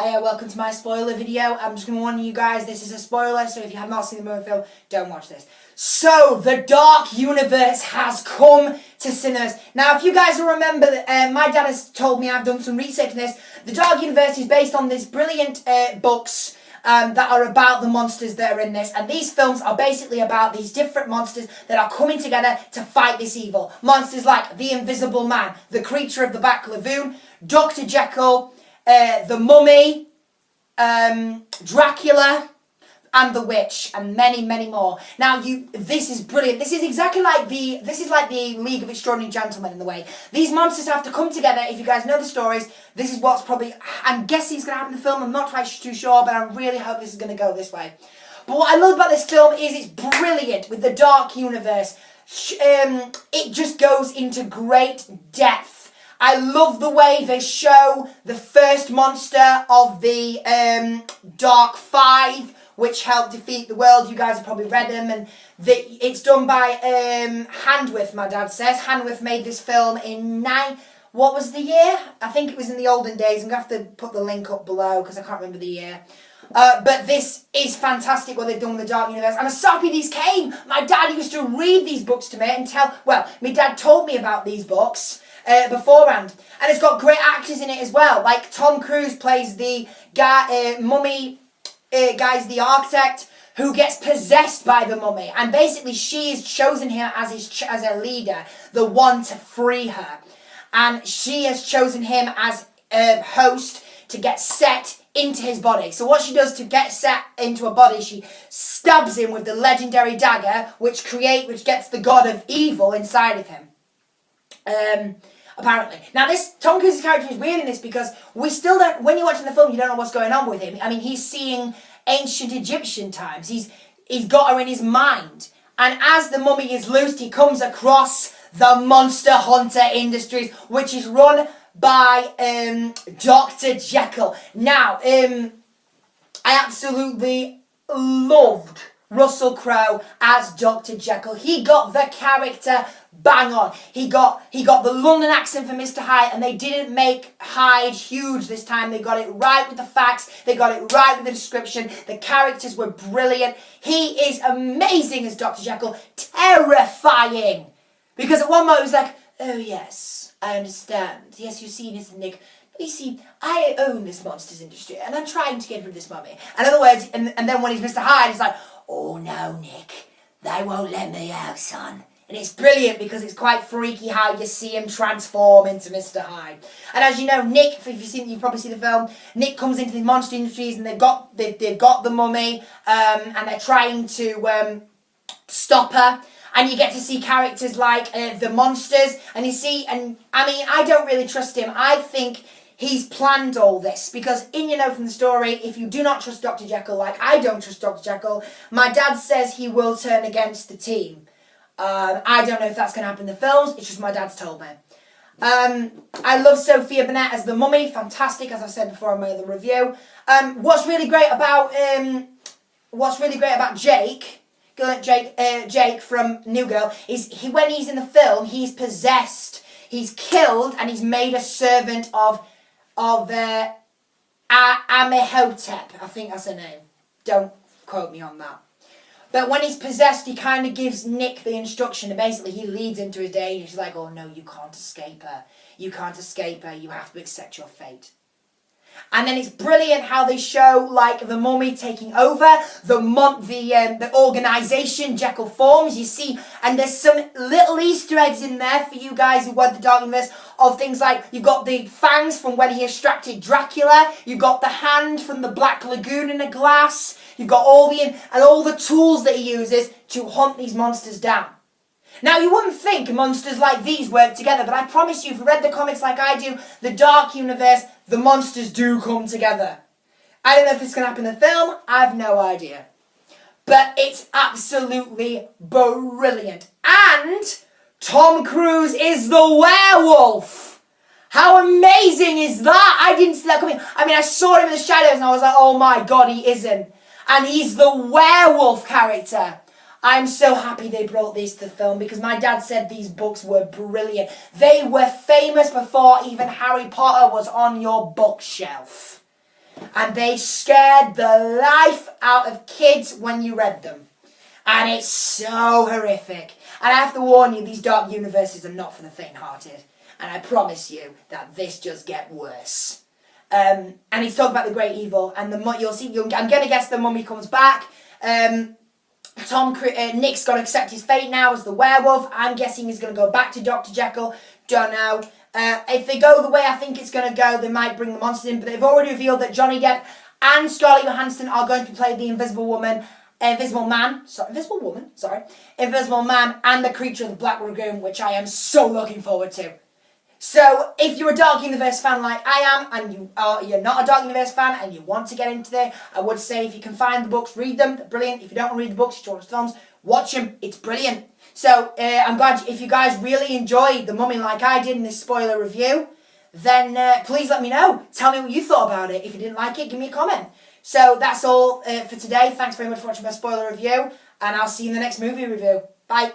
Hiya, welcome to my spoiler video. I'm just going to warn you guys, this is a spoiler, so if you have not seen the movie film, don't watch this. So, the Dark Universe has come to cinemas. Now, if you guys will remember, my dad has told me, I've done some research on this, the Dark Universe is based on these brilliant books that are about the monsters that are in this, and these films are basically about these different monsters that are coming together to fight this evil. Monsters like the Invisible Man, the Creature of the Black Lagoon, Dr. Jekyll, the Mummy, Dracula, and the Witch, and many, many more. Now, this is brilliant. This is exactly like the League of Extraordinary Gentlemen in the way. These monsters have to come together. If you guys know the stories, this is what's probably, I'm guessing is going to happen in the film. I'm not quite too sure, but I really hope this is going to go this way. But what I love about this film is it's brilliant with the Dark Universe. It just goes into great depth. I love the way they show the first monster of the Dark Five, which helped defeat the world. You guys have probably read them, and it's done by Handwith, my dad says. Handwith made this film in what was the year? I think it was in the olden days. I'm going to have to put the link up below because I can't remember the year. But this is fantastic what they've done with the Dark Universe. I'm so happy these came. My dad used to read these books to me and my dad told me about these books beforehand. And it's got great actors in it as well. Like Tom Cruise plays the guy, guy's the architect who gets possessed by the mummy. And basically she has chosen him as a leader, the one to free her. And she has chosen him as a host to get set into his body. So what she does to get set into a body, she stabs him with the legendary dagger, which gets the god of evil inside of him. Apparently. Now this, Tom Cruise's character is weird in this because we still don't, when you're watching the film, you don't know what's going on with him. I mean, he's seeing ancient Egyptian times. He's got her in his mind. And as the mummy is loosed, he comes across the Monster Hunter Industries, which is run by Dr. Jekyll. Now, I absolutely loved Russell Crowe as Dr. Jekyll. He got the character bang on. He got the London accent for Mr. Hyde, and they didn't make Hyde huge this time. They got it right with the facts. They got it right with the description. The characters were brilliant. He is amazing as Dr. Jekyll. Terrifying. Because at one moment he was like, oh yes, I understand. Yes, you've seen it, Nick. You see, I own this monsters industry, and I'm trying to get rid of this mummy. In other words, and then when he's Mr. Hyde, he's like, oh no, Nick, they won't let me out, son. And it's brilliant because it's quite freaky how you see him transform into Mr. Hyde. And as you know, Nick, if you've probably seen the film, Nick comes into the monster industries and they've got the mummy, and they're trying to stop her. And you get to see characters like the monsters, and I mean, I don't really trust him. I think he's planned all this because, from the story, if you do not trust Dr. Jekyll, like I don't trust Dr. Jekyll, my dad says he will turn against the team. I don't know if that's going to happen in the films. It's just my dad's told me. I love Sophia Burnett as the mummy. Fantastic, as I said before in my other review. What's really great about Jake from New Girl is when he's in the film, he's possessed, he's killed, and he's made a servant of Amehotep. I think that's her name. Don't quote me on that. But when he's possessed, he kind of gives Nick the instruction, and basically he leads him to his danger. He's like, oh no, you can't escape her. You can't escape her. You have to accept your fate. And then it's brilliant how they show, like, the mummy taking over, the organisation Jekyll forms, you see, and there's some little Easter eggs in there for you guys who watch the Dark Universe of things like, you've got the fangs from when he extracted Dracula, you've got the hand from the Black Lagoon in a glass, you've got all the tools that he uses to hunt these monsters down. Now, you wouldn't think monsters like these work together, but I promise you, if you read the comics like I do, the Dark Universe, the monsters do come together. I don't know if it's going to happen in the film. I have no idea. But it's absolutely brilliant. And Tom Cruise is the werewolf. How amazing is that? I didn't see that coming. I mean, I saw him in the shadows and I was like, oh my God, he isn't. And he's the werewolf character. I'm so happy they brought these to the film because my dad said these books were brilliant. They were famous before even Harry Potter was on your bookshelf. and they scared the life out of kids when you read them. And it's so horrific. And I have to warn you, these dark universes are not for the faint-hearted. And I promise you that this just gets worse. And he's talking about the great evil, and you'll see. I'm gonna guess the mummy comes back. Nick's got to accept his fate now as the werewolf. I'm guessing he's gonna go back to Dr. Jekyll. Don't know. If they go the way I think it's gonna go, they might bring the monsters in. But they've already revealed that Johnny Depp and Scarlett Johansson are going to play the Invisible Man, and the Creature of the Black Lagoon, which I am so looking forward to. So, if you're a Dark Universe fan like I am, and you're not a Dark Universe fan and you want to get into there, I would say if you can find the books, read them. They're brilliant. If you don't want to read the books, you watch the films, watch them. It's brilliant. So, I'm glad if you guys really enjoyed The Mummy like I did in this spoiler review, then please let me know. Tell me what you thought about it. If you didn't like it, give me a comment. So, that's all for today. Thanks very much for watching my spoiler review, and I'll see you in the next movie review. Bye.